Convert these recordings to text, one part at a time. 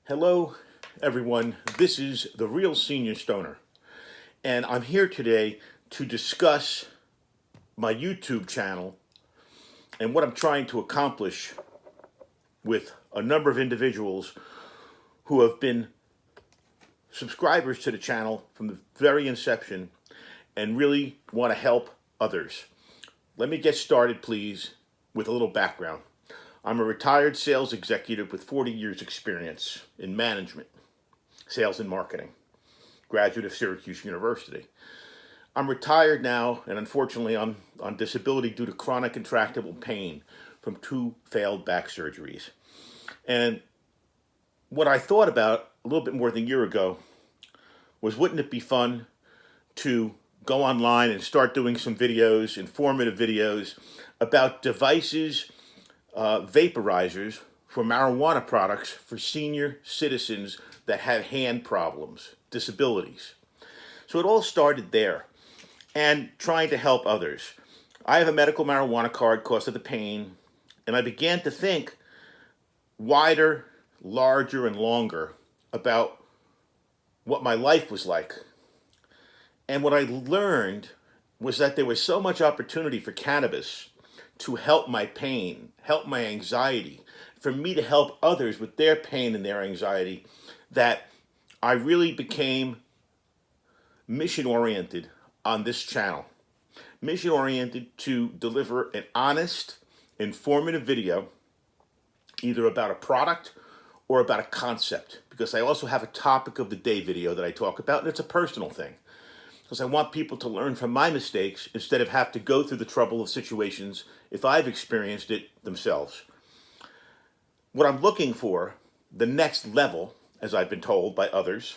Hello, everyone. This is the Real Senior Stoner, and I'm here today to discuss my YouTube channel and what I'm trying to accomplish with a number of individuals who have been subscribers to the channel from the very inception and really want to help others. Let me get started, please, with a little background. I'm a retired sales executive with 40 years experience in management, sales and marketing, graduate of Syracuse University. I'm retired now, and unfortunately I'm on disability due to chronic intractable pain from 2 failed back surgeries. And what I thought about a little bit more than a year ago was, wouldn't it be fun to go online and start doing some videos, informative videos, about devices, vaporizers for marijuana products for senior citizens that have hand problems, disabilities. So it all started there, and trying to help others. I have a medical marijuana card because of the pain, and I began to think wider, larger, and longer about what my life was like. And what I learned was that there was so much opportunity for cannabis to help my pain, help my anxiety, for me to help others with their pain and their anxiety, that I really became mission oriented on this channel. Mission oriented to deliver an honest, informative video, either about a product or about a concept, because I also have a topic of the day video that I talk about, and it's a personal thing. Because I want people to learn from my mistakes instead of have to go through the trouble of situations if I've experienced it themselves. What I'm looking for, the next level, as I've been told by others,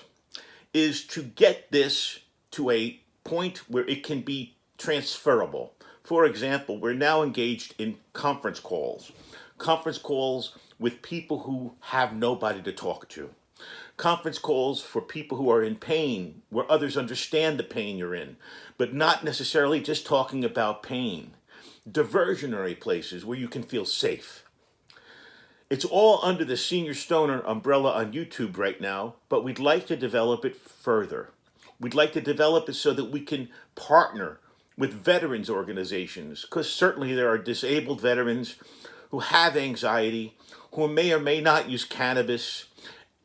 is to get this to a point where it can be transferable. For example, we're now engaged in conference calls with people who have nobody to talk to. Conference calls for people who are in pain, where others understand the pain you're in, but not necessarily just talking about pain. Diversionary places where you can feel safe. It's all under the Senior Stoner umbrella on YouTube right now, but we'd like to develop it further. We'd like to develop it so that we can partner with veterans organizations, because certainly there are disabled veterans who have anxiety, who may or may not use cannabis.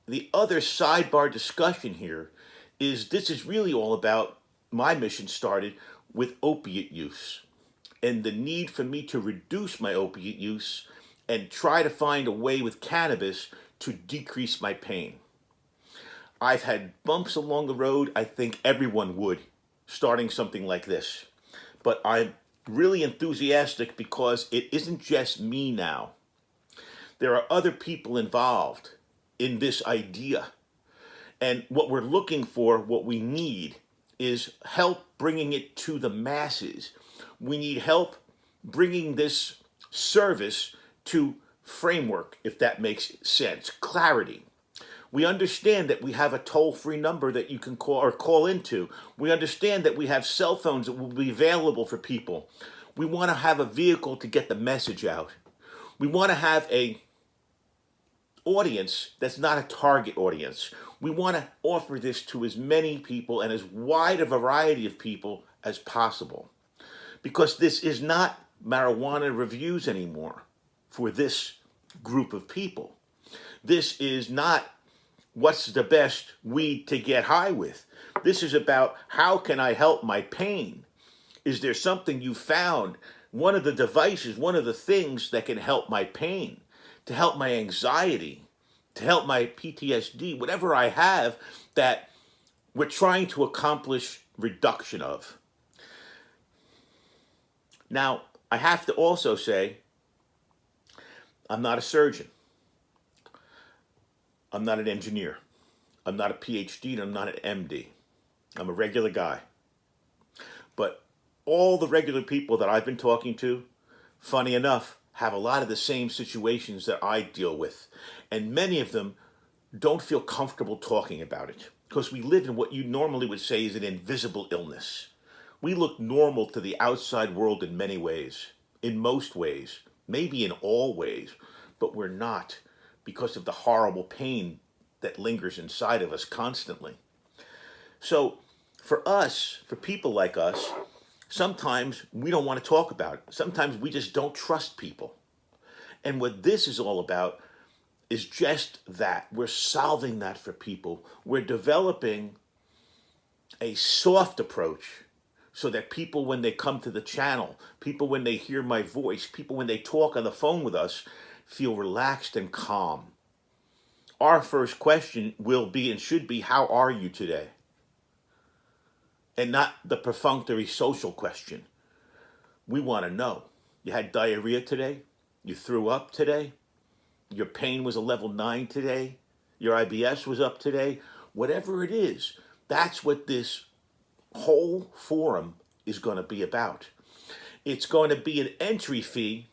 The other sidebar discussion here is, this is really all about, my mission started with opiate use and the need for me to reduce my opiate use and try to find a way with cannabis to decrease my pain. I've had bumps along the road. I think everyone would, starting something like this. But I'm really enthusiastic because it isn't just me now. There are other people involved in this idea. And what we're looking for, what we need, is help bringing it to the masses. We need help bringing this service to framework, if that makes sense, clarity. We understand that we have a toll-free number that you can call or call into. We understand that we have cell phones that will be available for people. We want to have a vehicle to get the message out. We want to have a audience that's not a target audience. We want to offer this to as many people and as wide a variety of people as possible. Because this is not marijuana reviews anymore for this group of people. This is not what's the best weed to get high with. This is about, how can I help my pain? Is there something you found, one of the devices, one of the things that can help my pain, to help my anxiety, to help my PTSD, whatever I have that we're trying to accomplish reduction of. Now, I have to also say, I'm not a surgeon. I'm not an engineer. I'm not a PhD, and I'm not an MD. I'm a regular guy. But all the regular people that I've been talking to, funny enough, have a lot of the same situations that I deal with. And many of them don't feel comfortable talking about it, because we live in what you normally would say is an invisible illness. We look normal to the outside world in many ways, in most ways, maybe in all ways, but we're not, because of the horrible pain that lingers inside of us constantly. So for us, for people like us, sometimes we don't want to talk about it. Sometimes we just don't trust people. And what this is all about is just that. We're solving that for people. We're developing a soft approach so that people, when they come to the channel, people, when they hear my voice, people, when they talk on the phone with us, feel relaxed and calm. Our first question will be and should be, how are you today? And not the perfunctory social question. We want to know. You had diarrhea today? You threw up today? Your pain was a level 9 today? Your IBS was up today? Whatever it is, that's what this whole forum is going to be about. It's going to be an entry fee,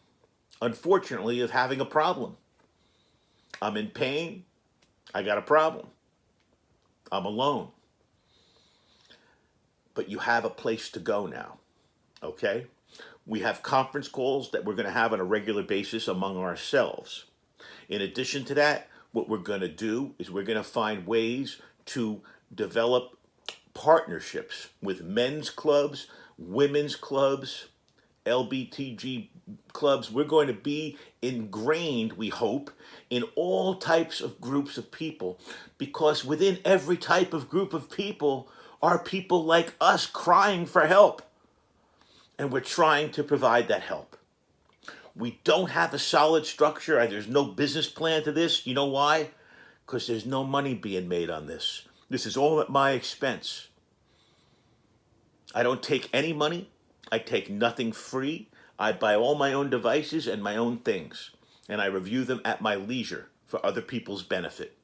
unfortunately, of having a problem. I'm in pain. I got a problem. I'm alone. But you have a place to go now, okay? We have conference calls that we're going to have on a regular basis among ourselves. In addition to that, what we're going to do is we're going to find ways to develop partnerships with men's clubs, women's clubs, LBTG clubs. We're going to be ingrained, we hope, in all types of groups of people, because within every type of group of people are people like us crying for help. And we're trying to provide that help. We don't have a solid structure. There's no business plan to this. You know why? Because there's no money being made on this. This is all at my expense. I don't take any money. I take nothing free. I buy all my own devices and my own things. And I review them at my leisure for other people's benefit.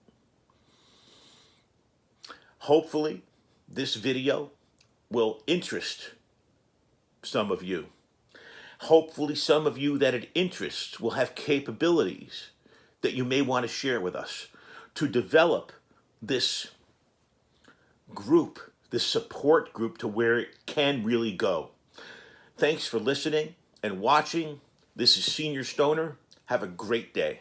Hopefully, this video will interest some of you. Hopefully some of you that it interests will have capabilities that you may want to share with us to develop this group, this support group, to where it can really go. Thanks for listening and watching. This is Senior Stoner. Have a great day.